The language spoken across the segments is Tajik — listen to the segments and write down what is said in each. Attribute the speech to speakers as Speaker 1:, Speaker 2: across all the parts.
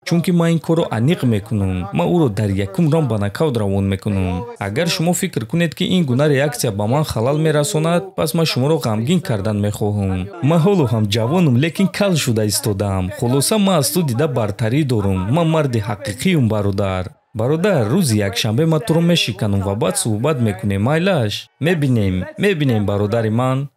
Speaker 1: чунки ман ин корро аниқ мекунам. Ман ӯро дар якум раунд ба нокаут равон мекунам. Агар шумо фикр кунед ки ин гуна реаксия ба ман халал мерасонад, пас ман шуморо ғамгин кардан мехоҳам. Ман ҳоло ҳам ҷавонам, лекин кал шуда истодам. Хулоса ман аз ту дида бартарӣ дорам. Ман марди ҳақиқиям бародар. Бародар, рӯзи якшанбе ман туро мешиканам ва баъд суҳбат мекунем, майлаш? Мебинем бародари ман.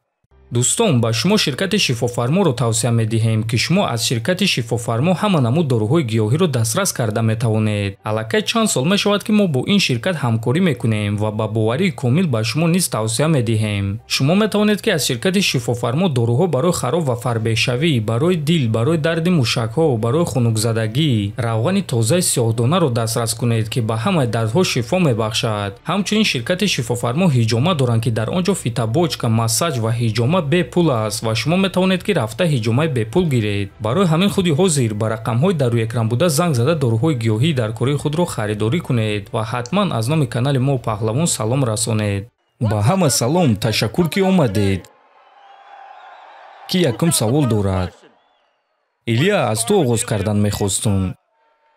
Speaker 1: дӯстон, ба шумо ширкати шифофарморо тавсия медиҳем ки шумо аз ширкати шифофармо ҳама намуд дороҳои гиёҳиро дастрас карда метавонед. Аллакай чанд сол мешавад ки мо бо ин ширкат ҳамкорӣ мекунем ва ба боварии комил ба шумо низ тавсия медиҳем. Шумо метавонед ки аз ширкати шифофармо дороҳо барои хароб ва фарбешавӣ, барои дил, барои дарди мушакҳо, барои хунукзадагӣ, равғани тозаи сиёҳдонаро дастрас кунед ки ба ҳамаи дардҳо шифо мебахшад. Ҳамчунин ширкати шифофармо ҳиҷома доранд ки дар он ҷо фитобочка, массаҷ ва ҳиҷома бепул аст ва шумо метавонед ки рафта ҳиҷомаи бепул гиред. Барои ҳамин худи ҳозир ба рақамҳои дар рӯи экран буда занг зада дороҳои гиёҳии дар кории худро харидорӣ кунед ва ҳатман аз номи канали мо Паҳлавон салом расонед. Ба ҳама салом, ташаккур ки омадед. Ки якум савол дорад? Илия, аз ту оғоз кардан мехостум.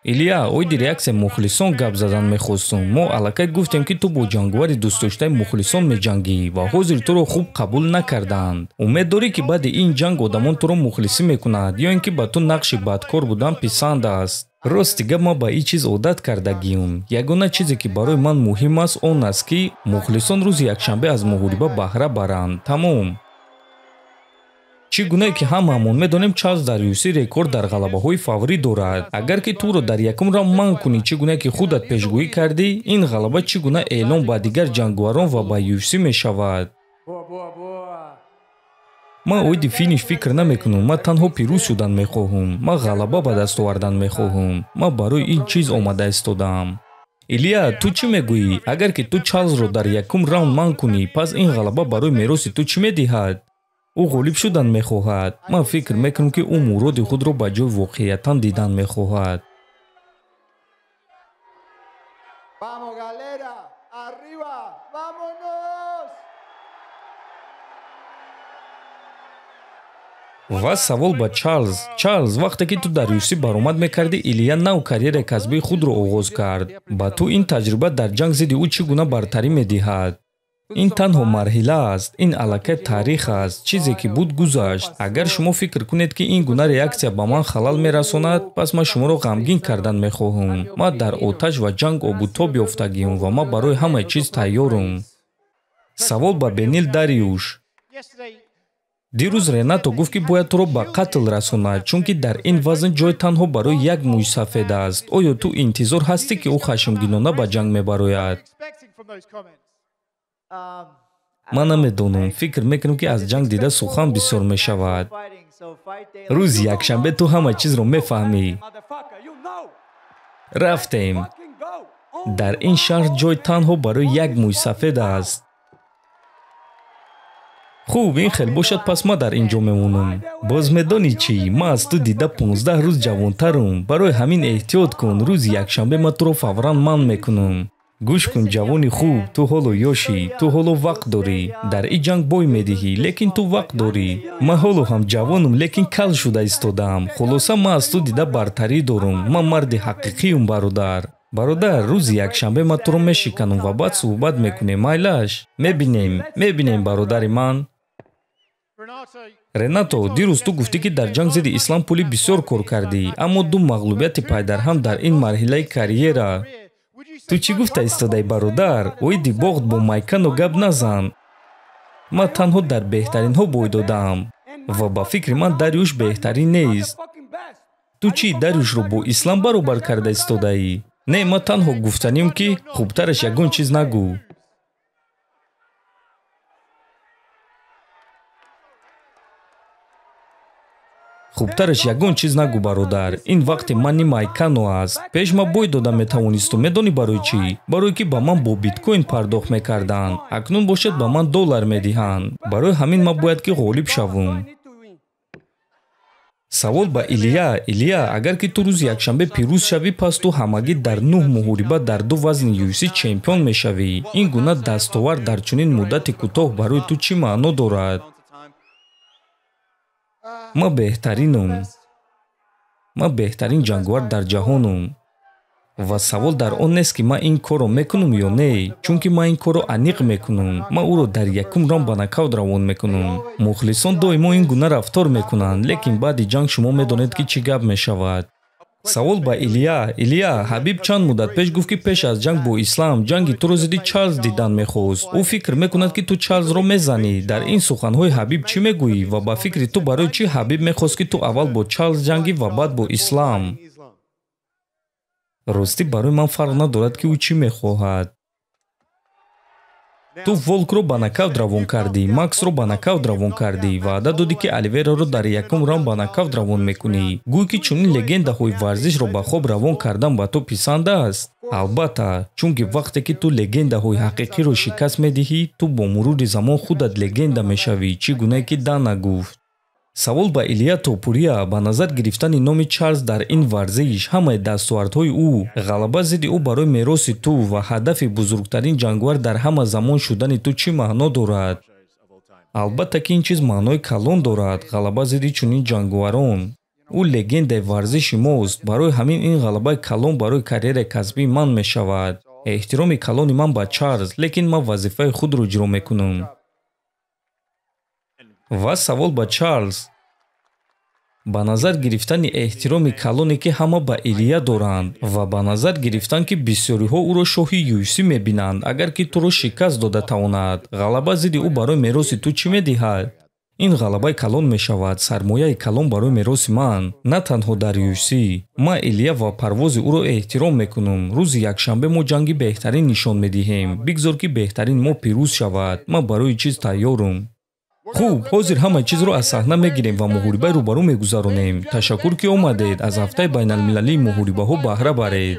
Speaker 1: Илия, оиди реаксия мухлисон гап задан мехостум. Мо аллакай гуфтем ки ту бо ҷанговари дӯстдоштаи мухлисон меҷангӣ ва ҳозир туро хуб қабул накарданд. Умед дорӣ ки баъди ин ҷанг одамон туро мухлисӣ мекунад ё ин ки ба ту нақши бадкор будан писанд аст? Рости гап ман ба ин чиз одат кардагиам. Ягона чизе ки барои ман муҳим аст он аст ки мухлисон рӯзи якшанбе аз муҳориба баҳра баранд. Тамом. чӣ гунае ки ҳамаамон медонем Чарлз Дариуси рекорд дар ғалабаҳои фаврӣ дорад. Агар ки туро дар якум раунд манъ кунӣ, чӣ гунае ки худат пешгӯӣ кардӣ, ин ғалаба чӣ гуна эълон ба дигар ҷанговарон ва ба UFC мешавад? ман оиди финиш фикр намекунам. Ман танҳо пирӯз шудан мехоҳам. Ман ғалаба ба даст овардан мехоҳам. Ман барои ин чиз омада истодам. Илия, ту чӣ мегӯӣ? Агар ки ту Чарлзро дар якум раунд манъ кунӣ, пас ин ғалаба барои мероси ту чӣ медиҳад? ӯ ғолиб шудан мехоҳад. Ман фикр мекунам ки ӯ муроди худро ба ҷой воқеиятан дидан мехоҳад. ва савол ба Чарлз. Чарлз, вақте ки ту дар UFC баромад мекардӣ, Илия нав карьераи касбии худро оғоз кард. Ба ту ин таҷриба дар ҷанг зидди ӯ чӣ гуна бартарӣ медиҳад? ин танҳо марҳила аст. Ин аллакай таърих аст. чизе ки буд гузашт. Агар шумо фикр кунед ки ин гуна реаксия ба ман халал мерасонад, пас ман шуморо ғамгин кардан мехоҳам. ман дар оташ ва ҷанг обутоб ёфтагиам ва ман барои ҳамаи чиз тайёрам. савол ба Бенил Дариуш. дирӯз Ренато гуфт ки бояд туро ба қатл расонад, чунки дар ин вазн ҷой танҳо барои як мӯй сафед аст. оё ту интизор ҳастӣ ки ӯ хашмгинона ба ҷанг мебарояд? ман намедонам. фикр мекунам ки аз ҷанг дида сухан бисёр мешавад. рӯзи якшанбе ту ҳама чизро мефаҳмӣ. рафтем. дар ин шаҳр ҷой танҳо барои як мӯй сафед аст. хуб, ин хел бошад, пас ман дар ин ҷо мемонам. боз медонӣ чӣ? ман аз ту дида 15 рӯз ҷавонтарам. барои ҳамин эҳтиёт кун. рӯзи якшанбе ман туро фавран манъ мекунам. гӯш кун ҷавони хуб, ту ҳоло ёшӣ, ту ҳоло вақт дорӣ. дар ин ҷанг бой медиҳӣ, лекин ту вақт дорӣ. ман ҳоло ҳам ҷавонам, лекин кал шуда истодам. хулоса ман аз ту дида бартарӣ дорам. ман марди ҳақиқиям бародар. бародар, рӯзи якшанбе ман туро мешиканам ва баъд суҳбат мекунем, майлаш? мебинем бародари ман. Ренато, дирӯз ту гуфтӣ ки дар ҷанг зидди Ислам Пулӣ бисёр кор кардӣ, аммо ду мағлубияти пайдарҳам дар ин марҳилаи карьера. ту чӣ гуфта истодаи бародар? оиди бохт бо Майкано гап назан. ман танҳо дар беҳтаринҳо бой додам ва ба фикри ман Дариуш беҳтарин нест. ту чӣ Дариушро бо Ислам баробар карда истодаӣ? Не, ман танҳо гуфтаним ки хубтараш ягон чиз нагӯ. хубтараш ягон чиз нагӯ бародар. ин вақти мани Майкано аст. пеш ман бой дода метавонистум. медонӣ барои чӣ? барое ки ба ман бо биткоин пардохт мекарданд. акнун бошад ба ман доллар медиҳанд. барои ҳамин ман бояд ки ғолиб шавам. савол ба Илия. Илия, агар ки ту рӯзи якшанбе пирӯз шавӣ, пас ту ҳамагӣ дар 9 муҳориба дар 2 вазни UFC чемпион мешавӣ. ин гуна дастовар дар чунин муддати кӯтоҳ барои ту чӣ маъно дорад? ман беҳтаринам. ман беҳтарин ҷангувар дар ҷаҳонам. ва савол дар он нест ки ман ин корро мекунам ё не, чунки ман ин корро аниқ мекунам. Ман ӯро дар якум раунд ба нокаут равон мекунам. мухлисон доимо ин гуна рафтор мекунанд, лекин баъди ҷанг шумо медонед ки чӣ гап мешавад. савол ба Илия, Ҳабиб чанд муддат пеш гуфт ки пеш аз ҷанг бо Ислам ҷанги туро зидди Чарлз дидан мехост. ӯ фикр мекунад ки ту Чарлзро мезанӣ. дар ин суханҳои Ҳабиб чӣ мегӯӣ ва ба фикри ту барои чӣ Ҳабиб мехост ки ту аввал бо Чарлз ҷангӣ ва баъд бо Ислам? ростӣ барои ман фарқ надорад ки ӯ чӣ мехоҳад. ту Волкро ба нокаут равон кардӣ, Максро ба нокаут равон кардӣ, ваъда додӣ ки Оливераро дар якум раунд ба нокаут равон мекунӣ. гӯй ки чунин легендаҳои варзишро ба хоб равон кардан ба ту писанд аст? албатта, чунки вақте ки ту легендаҳои ҳақиқиро шикаст медиҳӣ, ту бо мурури замон худат легенда мешавӣ, чӣ гуна ки Дана гуфт. савол ба Илия Топурия: ба назар гирифтани номи Чарлз дар ин варзиш, ҳамаи дастовардҳои ӯ, ғалаба зидди ӯ барои мероси ту ва ҳадафи бузургтарин ҷангувар дар ҳама замон шудани ту чӣ маъно дорад? албатта ки ин чиз маънои калон дорад. ғалаба зидди чунин ҷангуварон. ӯ легендаи варзиши мост. барои ҳамин ин ғалабаи калон барои карьераи касбии ман мешавад. эҳтироми калони ман ба Чарлз, лекин ман вазифаи худро иҷро мекунам. ва савол ба Чарлз: ба назар гирифтани эҳтироми калоне ки ҳама ба Илия доранд ва ба назар гирифтан ки бисёриҳо ӯро шоҳи UFC мебинанд, агар ки туро шикаст дода тавонад, ғалаба зидди ӯ барои мероси ту чӣ медиҳад? ин ғалабаи калон мешавад, сармояи калон барои мероси ман, на танҳо дар UFC. ман Илия ва парвози ӯро эҳтиром мекунам. рӯзи якшанбе мо ҷанги беҳтарин нишон медиҳем. бигзор ки беҳтарин мо пирӯз шавад. ман барои чиз тайёрам. хуб, ҳозир ҳамаи чизро аз саҳна мегирем ва муҳорибаи рӯбарӯ мегузаронем. ташаккур ки омадед. аз ҳафтаи байналмилалии муҳорибаҳо баҳра баред.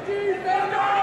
Speaker 2: Defender!